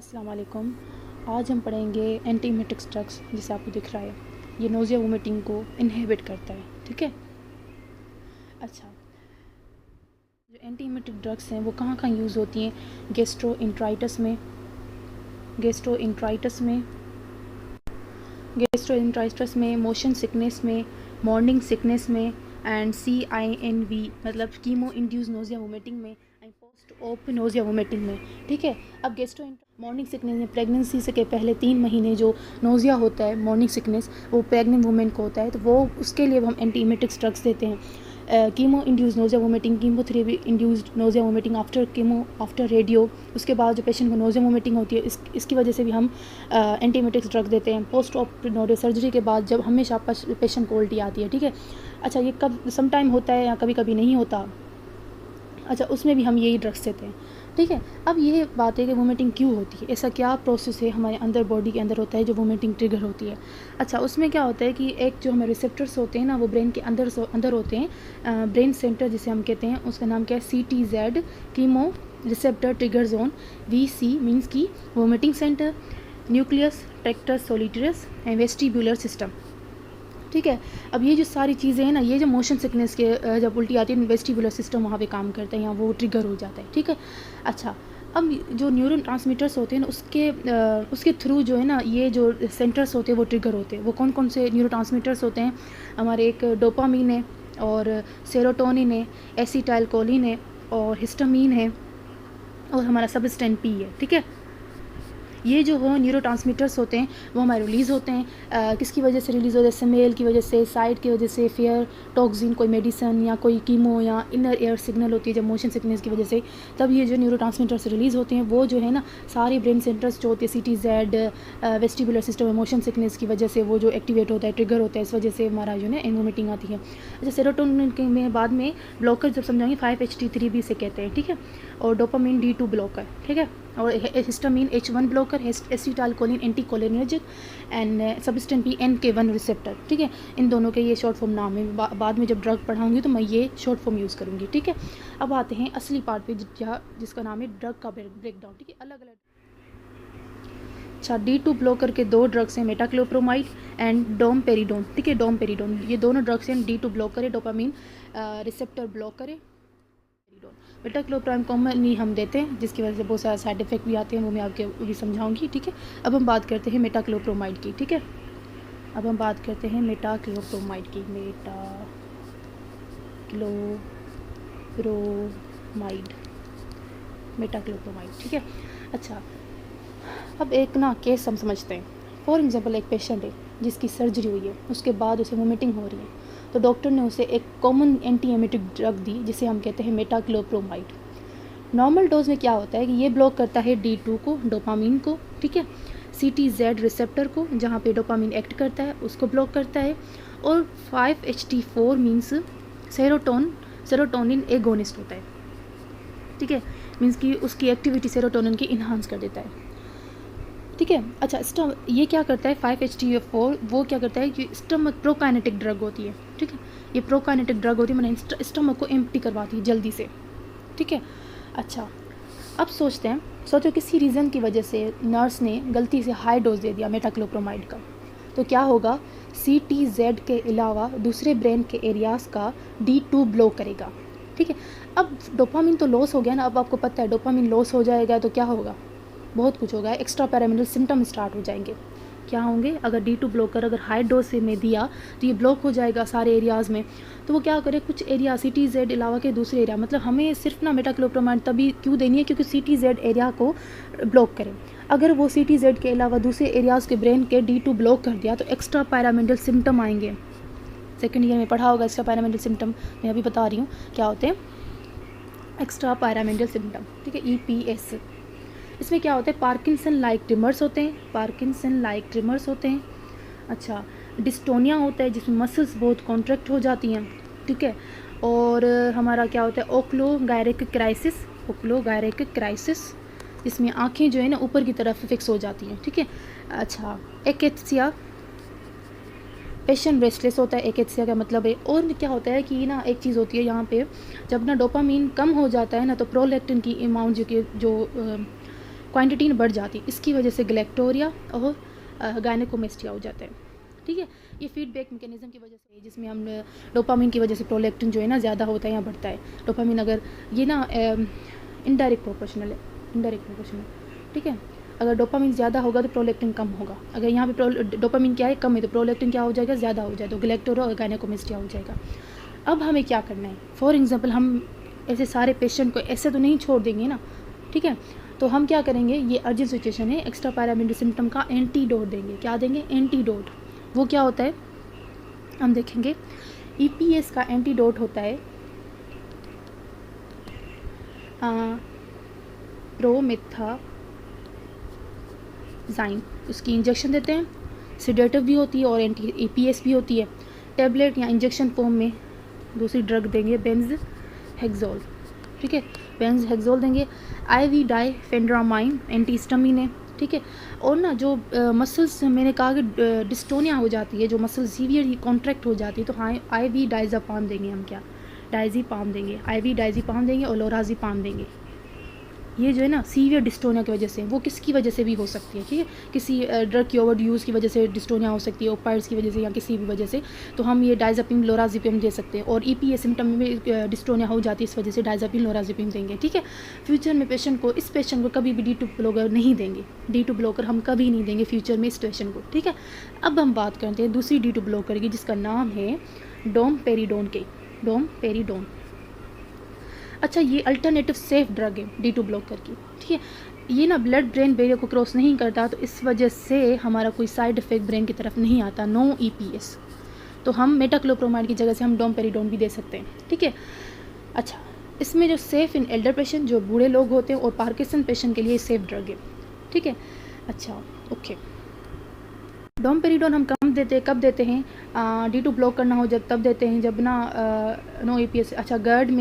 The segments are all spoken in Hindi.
अस्सलाम वालेकुम। आज हम पढ़ेंगे एंटीमेटिक्स ड्रग्स, जिसे आपको दिख रहा है ये नोज़िया वोमिटिंग को इनहिबिट करता है। ठीक है। अच्छा, जो एंटीमेटिक ड्रग्स हैं वो कहाँ कहाँ यूज़ होती हैं? गैस्ट्रोइंट्राइटिस में, मोशन सिकनेस में, मॉर्निंग सिकनेस में, एंड CINV मतलब कीमो इंड्यूस नोज़िया वोमिटिंग में, and post op nausea vomiting में। ठीक है। अब मॉर्निंग सिकनेस में प्रेगनेंसी से के पहले 3 महीने जो नोज़िया होता है, मॉर्निंग सिकनेस, वो प्रेग्नेंट वुमेन को होता है, तो वो उसके लिए हम एंटीमेटिक्स ड्रग्स देते हैं। Chemo induce nausea vomiting, chemotherapy induced nausea vomiting after chemo, after radio, उसके बाद जो पेशेंट को नोज़िया वोमिटिंग होती है, इसकी वजह से भी हम एंटीमेटिक्स ड्रग देते हैं। पोस्ट ऑप नोडियो सर्जरी के बाद जब हमेशा पेशेंट को उल्टी आती है। ठीक है। अच्छा, ये कब सम टाइम होता है या कभी कभी नहीं होता। अच्छा, उसमें भी हम यही ड्रग्स देते हैं। ठीक है। अब ये बात है कि वोमिटिंग क्यों होती है, ऐसा क्या प्रोसेस है हमारे अंदर, बॉडी के अंदर होता है जो वोमिटिंग ट्रिगर होती है। अच्छा, उसमें क्या होता है कि एक जो हमारे रिसेप्टर्स होते हैं ना, वो ब्रेन के अंदर होते हैं। ब्रेन सेंटर जिसे हम कहते हैं, उसका नाम क्या है? CTZ, chemo receptor trigger zone. VC means की vomiting centre, nucleus tractus solitarius and vestibular system. ठीक है। अब ये जो सारी चीज़ें हैं ना, ये जो मोशन सिकनेस के जब उल्टी आती है, वेस्टिबुलर सिस्टम वहाँ पे काम करता है, यहाँ वो ट्रिगर हो जाता है। ठीक है। अच्छा, अब जो न्यूरल ट्रांसमीटर्स होते हैं ना, उसके थ्रू जो है ना, ये जो सेंटर्स होते हैं वो ट्रिगर होते हैं। वो कौन कौन से न्यूरो ट्रांसमीटर्स होते हैं हमारे? एक डोपामीन है, और सेरोटोनिन है, एसिटाइलकोलिन है, और हिस्टामीन है, और हमारा सबस्टेंस P है। ठीक है। ये जो हो न्यूरोट्रांसमीटर्स होते हैं वो हमारे रिलीज़ होते हैं। किसकी वजह से रिलीज़ होते हैं? स्मेल की वजह से, साइट की वजह से, फेयर, टॉक्सिन, कोई मेडिसन या कोई कीमो या इनर एयर सिग्नल होती है जब मोशन सिकनेस की वजह से, तब ये जो न्यूरोट्रांसमीटर्स रिलीज़ होते हैं वो जो है ना, सारे ब्रेन सेंटर्स जो होते हैं, CTZ, वेस्टिबुलर सिस्टम में मोशन सिकनेस की वजह से वो जो एक्टिवेट होता है, ट्रिगर होता है, इस वजह से हमारा जो है वोमिटिंग आती है। अच्छा, सेरोटोनिन के में बाद में ब्लॉकर जब समझाएंगे 5-HT3B से कहते हैं। ठीक है। और डोपामिन D2 ब्लॉकर। ठीक है। और histamine H1 blocker, acetylcholine anticholinergic, and substance P NK1 receptor. ठीक है। इन दोनों के ये शॉर्ट फॉर्म नाम है। बाद में जब ड्रग पढ़ाऊंगी तो मैं ये शॉर्ट फॉर्म यूज़ करूँगी। ठीक है। अब आते हैं असली पार्ट पे, जिसका नाम है ड्रग का ब्रेकडाउन। ठीक है। अलग अलग। अच्छा, D2 ब्लॉकर के 2 ड्रग्स हैं, मेटाक्लोप्रोमाइड एंड डोमपेरिडोन। ठीक है। डोमपेरिडोन, ये दोनों ड्रग्स हैं। D2 ब्लॉकर है, डोपामिन रिसेप्टर ब्लॉकर है। मेटाक्लोप्राम कॉमनली हम देते हैं, जिसकी वजह से बहुत सारे साइड इफेक्ट भी आते हैं, वो मैं आपके भी समझाऊंगी। ठीक है। अब हम बात करते हैं मेटाक्लोप्रोमाइड की। ठीक है। अब हम बात करते हैं मेटाक्लोप्रोमाइड की। मेटाक्लोप्रोमाइड। ठीक है। अच्छा, अब एक ना केस हम समझते हैं। फॉर एग्जांपल, एक पेशेंट है जिसकी सर्जरी हुई है, उसके बाद उसे वोमिटिंग हो रही है, तो डॉक्टर ने उसे एक कॉमन एंटीएमेटिक ड्रग दी जिसे हम कहते हैं मेटाक्लोप्रोमाइड। नॉर्मल डोज में क्या होता है कि ये ब्लॉक करता है D2 को, डोपामीन को। ठीक है। CTZ रिसेप्टर को, जहाँ पे डोपामीन एक्ट करता है, उसको ब्लॉक करता है। और 5-HT4 मीन्स सेरोटोनिन एगोनिस्ट होता है। ठीक है। मीन्स कि उसकी एक्टिविटी सेरोटोनिन की इन्हांस कर देता है। ठीक है। अच्छा, ये क्या करता है? 5-HT4 वो क्या करता है कि स्टमक प्रोकाइनेटिक ड्रग होती है। ठीक है। ये प्रोकाइनेटिक ड्रग होती है, मैंने स्टमक को एम्प्टी करवाती है जल्दी से। ठीक है। अच्छा, अब सोचो किसी रीज़न की वजह से नर्स ने गलती से हाई डोज दे दिया मेटाक्लोप्रोमाइड का, तो क्या होगा? CTZ के अलावा दूसरे ब्रेन के एरियाज़ का D2 ब्लॉक करेगा। ठीक है। अब डोपामिन तो लॉस हो गया ना, अब आपको पता है डोपामिन लॉस हो जाएगा तो क्या होगा? बहुत कुछ होगा, एक्स्ट्रा पैरामिनल सिम्टम स्टार्ट हो जाएंगे। क्या होंगे? अगर D2 ब्लॉकर अगर हाई डोज से में दिया तो ये ब्लॉक हो जाएगा सारे एरियाज़ में, तो वो क्या करे? कुछ एरिया CTZ अलावा के दूसरे एरिया, मतलब हमें सिर्फ ना मेटाक्लोप्रोमाइड तभी क्यों देनी है? क्योंकि CTZ एरिया को ब्लॉक करें। अगर वो CTZ के अलावा दूसरे एरियाज़ के ब्रेन के D2 ब्लॉक कर दिया तो एक्स्ट्रा पैरामिनल सिम्टम आएंगे। सेकेंड ईयर में पढ़ा होगा एक्स्ट्रा पैरामिनल सिम्टम, मैं अभी बता रही हूँ क्या होते हैं एक्स्ट्रा पैरामिनल सिम्टम। ठीक है। EPS। इसमें क्या होता है? पार्किंसन लाइक ट्रिमर्स होते हैं। अच्छा, डिस्टोनिया होता है जिसमें मसल्स बहुत कॉन्ट्रैक्ट हो जाती हैं। ठीक है। और हमारा क्या होता है? ओक्लोगायरिक क्राइसिस, जिसमें आँखें जो है ना ऊपर की तरफ फिक्स हो जाती हैं। ठीक है। अच्छा, एकेथसिया, पेशेंट रेस्टलेस होता है, एकेथसिया का मतलब है। और क्या होता है कि ना एक चीज़ होती है यहाँ पे, जब ना डोपामीन कम हो जाता है ना, तो प्रोलैक्टिन की अमाउंट जो क्वांटिटी बढ़ जाती है, इसकी वजह से गैलेक्टोरिया और गायनेकोमेस्टिया हो जाता है। ठीक है, ये फीडबैक मैकेनिज्म की वजह से, जिसमें हम डोपामिन की वजह से प्रोलैक्टिन जो है ना ज़्यादा होता है या बढ़ता है। डोपामिन अगर ये ना इनडायरेक्ट प्रोपोर्शनल है, इनडायरेक्ट प्रोपोर्शनल। ठीक है, अगर डोपामिन ज़्यादा होगा तो प्रोलैक्टिन कम होगा। अगर यहाँ पे डोपामिन क्या है, कम है, तो प्रोलैक्टिन क्या हो जाएगा, ज़्यादा हो जाएगा, तो गैलेक्टोरिया और गायनेकोमेस्टिया हो जाएगा। अब हमें क्या करना है, फॉर एग्जांपल हम ऐसे सारे पेशेंट को ऐसे तो नहीं छोड़ देंगे ना। ठीक है, तो हम क्या करेंगे, ये अर्जेंट सिचुएशन है, एक्स्ट्रा पैरामिलिटरी सिम्टम का एंटीडोट देंगे। क्या देंगे, एंटीडोट। वो क्या होता है हम देखेंगे। EPS का एंटीडोट होता है प्रोमेथाजाइन। उसकी इंजेक्शन देते हैं, सिडेटिव भी होती है और एंटी EPS भी होती है। टैबलेट या इंजेक्शन फॉर्म में दूसरी ड्रग देंगे, बेंजहेक्सोल। ठीक है, बेंजहेक्सोल देंगे। IV डाइफेंड्रामाइन एंटीहिस्टामिन है। ठीक है, और ना जो मसल्स मैंने कहा कि डिस्टोनिया हो जाती है, जो मसल सीवियर कॉन्ट्रैक्ट हो जाती है, तो हाँ IV डाइज़ापाम देंगे हम। क्या, डाइज़ीपाम देंगे, IV डाइज़ीपाम देंगे और लोराज़ीपाम देंगे। ये जो है ना सीवियर डिस्टोनिया की वजह से, वो किसकी वजह से भी हो सकती है। ठीक है, किसी ड्रग की ओवर यूज़ की वजह से डिस्टोनिया हो सकती है, ओपाइड्स की वजह से या किसी भी वजह से, तो हम ये डाइज़ापिम लोराज़िपिम दे सकते हैं। और EPS सिम्टम में भी डिस्टोनिया हो जाती है, इस वजह से डाइज़ापिम लोराज़िपिम देंगे। ठीक है, फ्यूचर में पेशेंट को, इस पेशेंट को कभी भी D2 ब्लॉकर नहीं देंगे। D2 ब्लॉकर हम कभी नहीं देंगे फ्यूचर में इस पेशेंट को। ठीक है, अब हम बात करते हैं दूसरी D2 ब्लॉकर की, जिसका नाम है डोमपेरिडोन के, डोमपेरिडोन। अच्छा, ये अल्टरनेटिव सेफ ड्रग है D2 ब्लॉकर की। ठीक है, ये ना ब्लड ब्रेन बैरियर को क्रॉस नहीं करता, तो इस वजह से हमारा कोई साइड इफेक्ट ब्रेन की तरफ नहीं आता, नो EPS। तो हम मेटाक्लोप्रोमाइड की जगह से हम डोमपेरिडोन भी दे सकते हैं। ठीक है, अच्छा, इसमें जो सेफ़ इन एल्डर पेशेंट, जो बूढ़े लोग होते हैं, और पार्किंसन पेशेंट के लिए सेफ ड्रग है। ठीक है, अच्छा ओके। डोमपेरिडोन हम कम देते हैं, कब देते हैं, D2 ब्लॉक करना हो जब, तब देते हैं जब ना नो EPS। अच्छा, GERD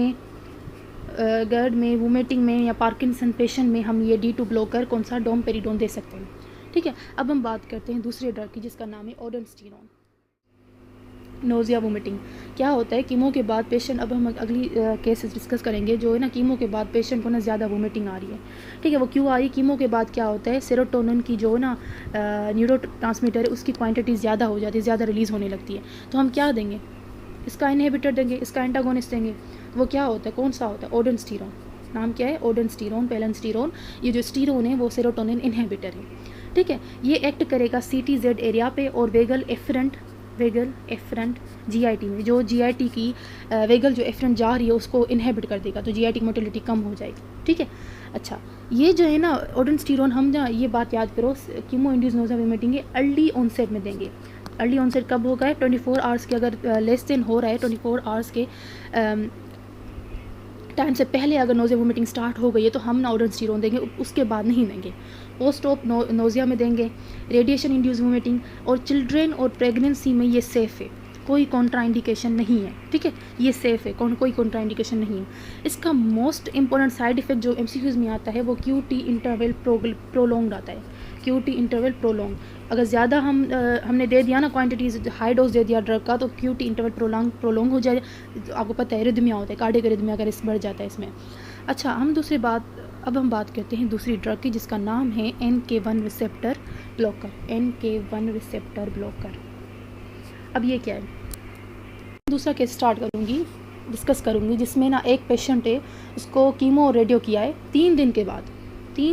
में, वोमिटिंग में या पार्किंसन पेशेंट में हम ये D2 ब्लॉकर कौन सा, डोमपेरिडोन दे सकते हैं। ठीक है, अब हम बात करते हैं दूसरे ड्रग की, जिसका नाम है ओडेनस्टीरोन। नोज़िया वोमिटिंग क्या होता है, कीमो के बाद पेशेंट, अब हम अगली केसेस डिस्कस करेंगे, जो है ना कीमो के बाद पेशेंट को ना ज़्यादा वोमिटिंग आ रही है। ठीक है, वो क्यों आ रही है, कीमो के बाद क्या होता है, सेरोटोनिन की जो ना न्यूरोट्रांसमीटर है, उसकी क्वांटिटी ज़्यादा हो जाती है, ज़्यादा रिलीज़ होने लगती है। तो हम क्या देंगे, इसका इनहिबिटर देंगे, इसका एंटागोनिस्ट देंगे। वो क्या होता है, कौन सा होता है, ओडेनस्टीरोन। नाम क्या है, ओडेनस्टीरोन, पेलेनस्टीरोन। ये जो स्टीरोन है वो सेरोटोनिन इनहिबिटर है। ठीक है, ये एक्ट करेगा CTZ एरिया पे और वेगल एफरेंट GIT में, जो GIT की वेगल जो एफरेंट जा रही है उसको इनहिबिट कर देगा, तो GIT की मोटिलिटी कम हो जाएगी। ठीक है, अच्छा, ये जो है ना ओडेनस्टीरोन, हम ना ये बात याद करो, chemo induced nausea vomiting early onset में देंगे। अर्ली ऑनसेट कब होगा है, 24 आवर्स के, अगर लेस देन हो रहा है 24 आवर्स के टाइम से पहले अगर नोज़िया वोमिटिंग स्टार्ट हो गई है, तो हम ना ओडेनस्टीरोन देंगे, उसके बाद नहीं देंगे। पोस्ट ऑप नोज़िया में देंगे, रेडिएशन इंड्यूस वोमिटिंग, और चिल्ड्रेन और प्रेगनेंसी में ये सेफ़ है, कोई कॉन्ट्राइंडिकेशन नहीं है। ठीक है, ये सेफ़ है, कोई कॉन्ट्राइंडिकेशन नहीं है। इसका मोस्ट इंपॉर्टेंट साइड इफेक्ट जो MCQs में आता है वो QT इंटरवल प्रोलॉन्ग आता है। QT इंटरवल प्रोलॉन्ग, अगर ज़्यादा हमने दे दिया ना क्वांटिटीज़, हाई डोज दे दिया ड्रग का, तो QT इंटरवल प्रोलॉन्ग हो जाए। तो आपको पता है रिदमिया होता है, कार्डियक रिदमिया का रिस्क बढ़ जाता है इसमें। अच्छा, अब हम बात करते हैं दूसरी ड्रग की, जिसका नाम है NK1 receptor blocker. NK1 receptor blocker, अब ये क्या है, दूसरा केस स्टार्ट डिस्कस करूँगी, जिसमें ना एक पेशेंट है, उसको कीमो और रेडियो किया है। 3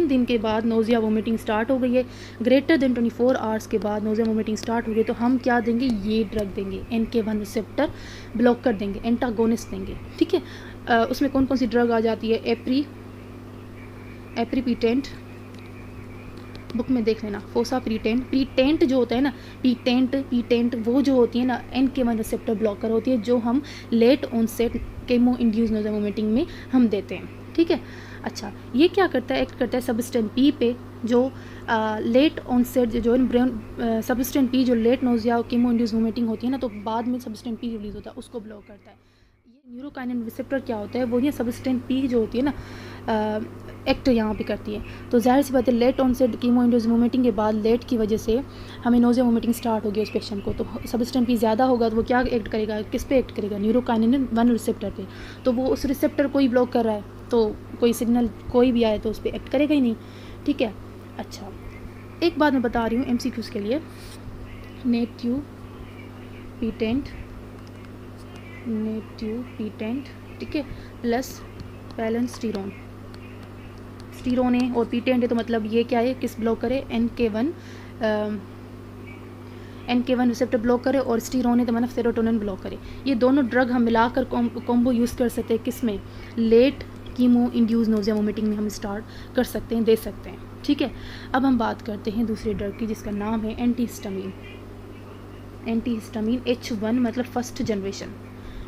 दिन के बाद नोज़िया वोमिटिंग स्टार्ट हो गई है, ग्रेटर देन 24 आवर्स के बाद नोज़िया वोमिटिंग स्टार्ट हो गई, तो हम क्या देंगे, ये ड्रग देंगे, NK1 रिसेप्टर ब्लॉकर देंगे, एंटागोनिस्ट देंगे। ठीक है, उसमें कौन कौन सी ड्रग आ जाती है, एप्रीपिटेंट, बुक में देख लेना, प्रीटेंट जो होता है ना, पीटेंट वो जो होती है ना NK1 रिसेप्टर ब्लॉकर होती है, जो हम late onset chemo induced nausea vomiting में हम देते हैं। ठीक है, अच्छा, ये क्या करता है, एक्ट करता है सबस्टेंस P पे, जो लेट ऑनसेट जो है सबस्टेंस P जो late nausea chemo induced vomiting होती है ना, तो बाद में सबस्टेंस P रिलीज़ होता है, उसको ब्लॉक करता है। ये न्यूरोकाइनिन रिसेप्टर क्या होता है, वो ये सबस्टेंस P जो होती है ना एक्ट यहाँ पे करती है। तो ज़ाहिर सी बात है, late onset chemo induced vomiting के बाद लेट की वजह से हमें नोज़िया वोमिटिंग स्टार्ट हो गई उस पेशेंट को, तो सबस्टेंस P ज़्यादा होगा, तो वो क्या एक्ट करेगा, किस पे एक्ट करेगा, न्यूरोकाइनिन 1 रिसेप्टर पे। तो वो उस रिसेप्टर को ही ब्लॉक कर रहा है, तो कोई सिग्नल कोई भी आए तो उस पर एक्ट करेगा ही नहीं। ठीक है। अच्छा, एक बात मैं बता रही हूँ MCQs के लिए, नेटिव पीटेंट, ठीक है, प्लस पैलेंस्टीरोन, स्टीरोन है और पीटेंट है, तो मतलब ये क्या है, किस ब्लॉक करे, NK1 रिसेप्टर ब्लॉक करे, और स्टीरोन है तो मतलब सेरोटोनिन ब्लॉक करे। ये दोनों ड्रग हम मिलाकर कॉम्बो यूज़ कर सकते हैं, किस में, late chemo induce nausea vomiting में हम स्टार्ट कर सकते हैं, दे सकते हैं, ठीक है। अब हम बात करते हैं दूसरे ड्रग की, जिसका नाम है एंटीहिस्टामीन H1, मतलब फर्स्ट जनरेशन,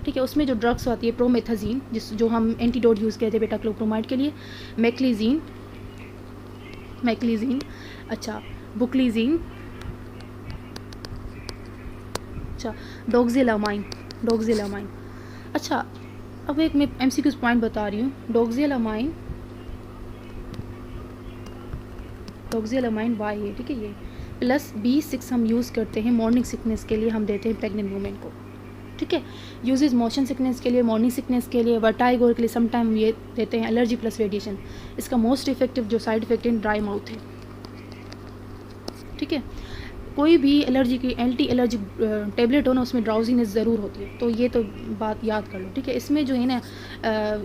ठीक है। उसमें जो ड्रग्स आती है, प्रोमेथाजीन, जो हम एंटीडोट यूज़ किए थे बेटा क्लोप्रोमाइड के लिए, मैक्लीजीन, अच्छा, बुक्लीजीन, अच्छा, डोक्सिलामाइन। अच्छा, अब एक मैं MCQ पॉइंट बता रही हूँ, डोक्सिलामाइन वाई है, ठीक है, ये प्लस B6 हम यूज़ करते हैं मॉर्निंग सिकनेस के लिए, हम देते हैं प्रेग्नेंट वुमेन को, ठीक है। यूजेज मोशन सिकनेस के लिए, मॉर्निंग सिकनेस के लिए, वर्टाइगो के लिए समटाइम ये देते हैं, एलर्जी प्लस रेडिएशन। इसका मोस्ट इफेक्टिव जो साइड इफेक्ट है ड्राई माउथ है, ठीक है। कोई भी एलर्जी की एंटी एलर्जी टेबलेट हो ना, उसमें ड्राउजीनेस ज़रूर होती है, तो ये तो बात याद कर लो, ठीक है। इसमें जो है ना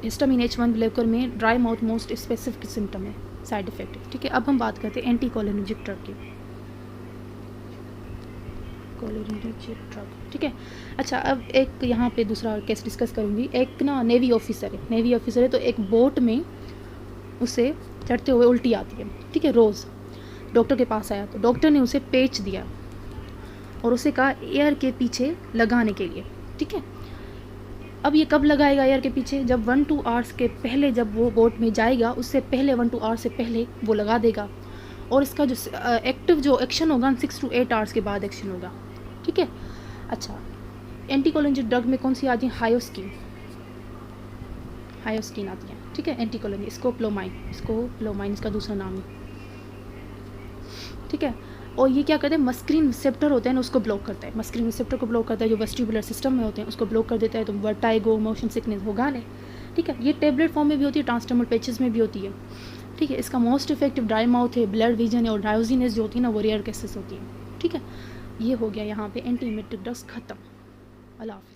हिस्टामिन H1 ब्लॉकर में dry mouth most specific symptom है, साइड इफेक्ट है, ठीक है। अब हम बात करते हैं एंटी कोलिनर्जिक ड्रग की, ठीक है। अच्छा, अब एक यहाँ पे दूसरा केस डिस्कस करूँगी। एक ना नेवी ऑफिसर है, तो एक बोट में उसे चढ़ते हुए उल्टी आती है, ठीक है। रोज़ डॉक्टर के पास आया, तो डॉक्टर ने उसे पेच दिया और उसे कहा एयर के पीछे लगाने के लिए, ठीक है। अब ये कब लगाएगा एयर के पीछे, जब 1-2 आवर्स के पहले, जब वो बोट में जाएगा उससे पहले 1-2 आवर्स से पहले वो लगा देगा, और इसका जो एक्टिव जो एक्शन होगा 6 to 8 आवर्स के बाद एक्शन होगा, ठीक है। अच्छा, एंटीकोलिनर्जिक ड्रग में कौन सी आती है, हायोस्कीन आती है, ठीक है। एंटीकोलिनर्जिक स्कोपोलामाइन इसका दूसरा नाम है, ठीक है। और ये क्या करते हैं, मस्क्रीन रिसेप्टर होते हैं ना, उसको ब्लॉक करता है, मस्क्रीन रिसेप्टर को ब्लॉक करता है, जो वेस्टिबुलर सिस्टम में होते हैं उसको ब्लॉक कर देता है, तो वर्टाइगो, मोशन सिकनेस होगा नहीं, ठीक है। ये टेबलेट फॉर्म में भी होती है, ट्रांसडर्मल पैचेस में भी होती है, ठीक है। इसका मोस्ट इफेक्टिव ड्राई माउथ है, ब्लड विजन है, और ड्राउजीनेस जो होती है ना वो रेयर केसेस होती है, ठीक है। ये हो गया यहाँ पे एंटी इमेटिक ड्रग्स ख़त्म। अल्लाह हाफ़िज़।